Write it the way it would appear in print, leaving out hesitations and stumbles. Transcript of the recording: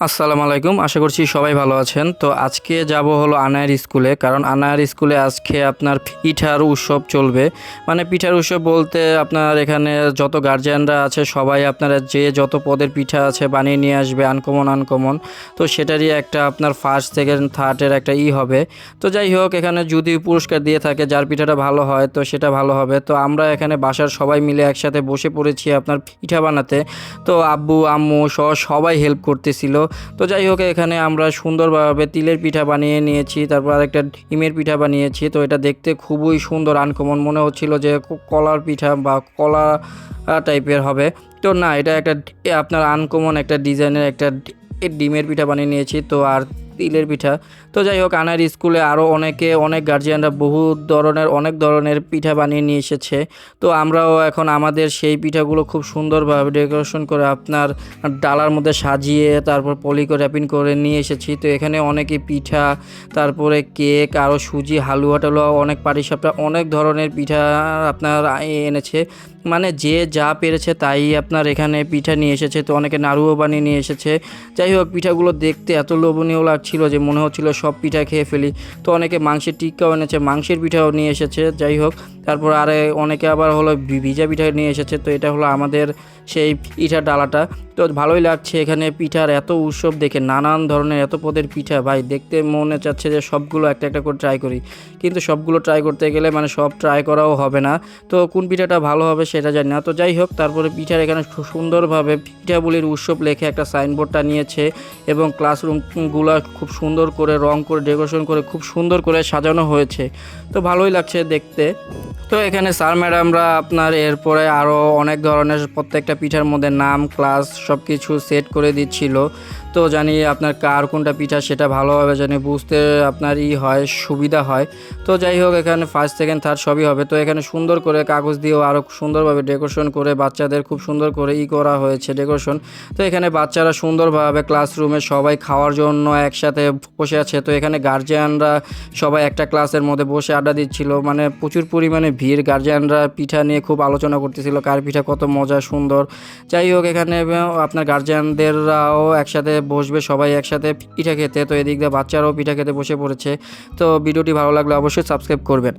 আসসালামু আলাইকুম। আশা করছি সবাই ভালো আছেন। তো আজকে যাব হলো আনায়ের স্কুলে, কারণ আনায়ের স্কুলে আজকে আপনার পিঠার উৎসব চলবে। মানে পিঠার উৎসব বলতে আপনার এখানে যত গার্জিয়ানরা আছে সবাই আপনারা যে যত পদের পিঠা আছে বানিয়ে নিয়ে আসবে আনকমন আনকমন। তো সেটারই একটা আপনার ফার্স্ট সেকেন্ড থার্ডের একটা হবে। তো যাই হোক, এখানে যদি পুরস্কার দিয়ে থাকে যার পিঠাটা ভালো হয় তো সেটা ভালো হবে। তো আমরা এখানে বাসার সবাই মিলে একসাথে বসে পড়েছি আপনার পিঠা বানাতে। তো আব্বু আম্মু সহ সবাই হেল্প করতেছিল। তো যাই হোক, এখানে আমরা সুন্দরভাবে তিলের পিঠা বানিয়ে নিয়েছি, তারপর আরেকটা ডিমের পিঠা বানিয়েছি। তো এটা দেখতে খুবই সুন্দর আনকমন মনে হচ্ছিল যে কলার পিঠা বা কলা টাইপের হবে। তো না, এটা একটা আপনার আনকমন একটা ডিজাইনের একটা ডিমের পিঠা বানিয়ে নিয়েছি। তো আর তিলের পিঠা। তো যাই হোক, আনার স্কুলে আরও অনেক গার্জিয়ানরা অনেক ধরনের পিঠা বানিয়ে নিয়ে এসেছে। তো আমরাও এখন আমাদের সেই পিঠাগুলো খুব সুন্দরভাবে ডেকোরেশন করে আপনার ডালার মধ্যে সাজিয়ে তারপর পলি করে র্যাপিং করে নিয়ে এসেছি। তো এখানে অনেকে পিঠা, তারপরে কেক, আরও সুজি, হালুয়া টালুয়া, অনেক পাটিসাপটা, অনেক ধরনের পিঠা আপনার এনেছে। মানে যে যা পেরেছে তাই আপনার এখানে পিঠা নিয়ে এসেছে। তো অনেকে নাড়ুও বানিয়ে নিয়ে এসেছে। যাই হোক, পিঠাগুলো দেখতে এত লোভনীয় লাগছিল যে মনে হচ্ছিল সব পিঠা খেয়ে ফেলি। তো অনেকে মাংসের টিক্কাও এনেছে, মাংসের পিঠাও নিয়ে এসেছে। যাই হোক, তারপর অনেকে আবার হলো ভিজা পিঠা নিয়ে এসেছে। তো এটা হলো আমাদের সেই পিঠার ডালাটা। তো ভালোই লাগছে এখানে পিঠার এত উৎসব দেখে, নানান ধরনের এত পদের পিঠা। ভাই দেখতে মনে চাচ্ছে যে সবগুলো একটা একটা করে ট্রাই করি, কিন্তু সবগুলো ট্রাই করতে গেলে মানে সব ট্রাই করাও হবে না। তো কোন পিঠাটা ভালো হবে সেটা জানি না। তো যাই হোক, তারপরে পিঠার এখানে খুব সুন্দরভাবে পিঠাগুলির উৎসব লেখে একটা সাইনবোর্ডটা নিয়েছে, এবং ক্লাসরুমগুলো খুব সুন্দর করে রং করে ডেকোরেশন করে খুব সুন্দর করে সাজানো হয়েছে। তো ভালোই লাগছে দেখতে। তো এখানে স্যার ম্যাডামরা আপনার এরপরে আরও অনেক ধরনের প্রত্যেকটা পিঠার মধ্যে নাম, ক্লাস সব কিছু সেট করে দিচ্ছিল। তো জানি আপনার কার কোনটা পিঠা সেটা ভালোভাবে জানি বুঝতে আপনার হয় সুবিধা হয়। তো যাই হোক, এখানে ফার্স্ট সেকেন্ড থার্ড সবই হবে। তো এখানে সুন্দর করে কাগজ দিয়েও আরও সুন্দরভাবে ডেকোরেশন করে বাচ্চাদের খুব সুন্দর করে করা হয়েছে ডেকোরেশন। তো এখানে বাচ্চারা সুন্দরভাবে ক্লাসরুমে সবাই খাওয়ার জন্য একসাথে বসে আছে। তো এখানে গার্জিয়ানরা সবাই একটা ক্লাসের মধ্যে বসে আড্ডা দিচ্ছিল, মানে প্রচুর পরিমাণে ভিড়। গার্জিয়ানরা পিঠা নিয়ে খুব আলোচনা করতেছিল কার পিঠা কত মজা সুন্দর। যাই হোক, এখানে আপনার গার্জিয়ানদেররাও একসাথে বসবে সবাই একসাথে পিঠা খেতে। তো এদিক দিয়ে বাচ্চারাও পিঠা খেতে বসে পড়েছে। তো ভিডিওটি ভালো লাগলে অবশ্যই সাবস্ক্রাইব করবেন।